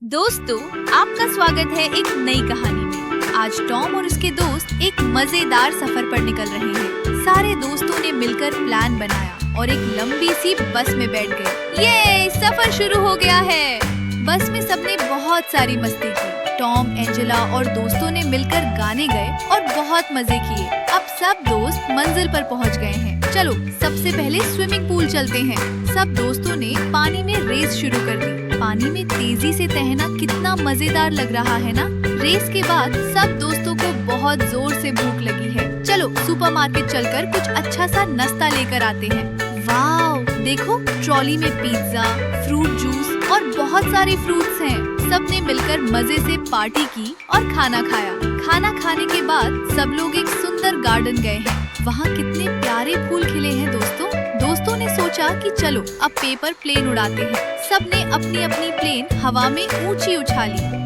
दोस्तों, आपका स्वागत है एक नई कहानी में। आज टॉम और उसके दोस्त एक मजेदार सफर पर निकल रहे हैं। सारे दोस्तों ने मिलकर प्लान बनाया और एक लंबी सी बस में बैठ गए। ये सफर शुरू हो गया है। बस में सबने बहुत सारी मस्ती की। टॉम, एंजेला और दोस्तों ने मिलकर गाने गए और बहुत मजे किए। अब सब दोस्त मंजिल पर पहुंच गए हैं। चलो सबसे पहले स्विमिंग पूल चलते हैं। सब दोस्तों ने पानी में रेस शुरू कर दी। पानी में तेजी से तैरना कितना मजेदार लग रहा है ना। रेस के बाद सब दोस्तों को बहुत जोर से भूख लगी है। चलो सुपरमार्केट चलकर कुछ अच्छा सा नाश्ता लेकर आते हैं। वाव, देखो ट्रॉली में पिज्जा, फ्रूट जूस और बहुत सारे फ्रूट्स हैं। सबने मिलकर मजे से पार्टी की और खाना खाया। खाना खाने के बाद सब लोग एक सुंदर गार्डन गए हैं। वहाँ कितने प्यारे फूल खिले हैं दोस्तों ने सोचा कि चलो अब पेपर प्लेन उड़ाते हैं। सबने अपनी अपनी प्लेन हवा में ऊंची उछाली।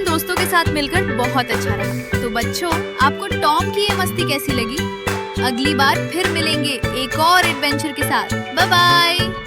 लेकिन दोस्तों के साथ मिलकर बहुत अच्छा रहा। तो बच्चों, आपको टॉम की ये मस्ती कैसी लगी? अगली बार फिर मिलेंगे एक और एडवेंचर के साथ। Bye bye.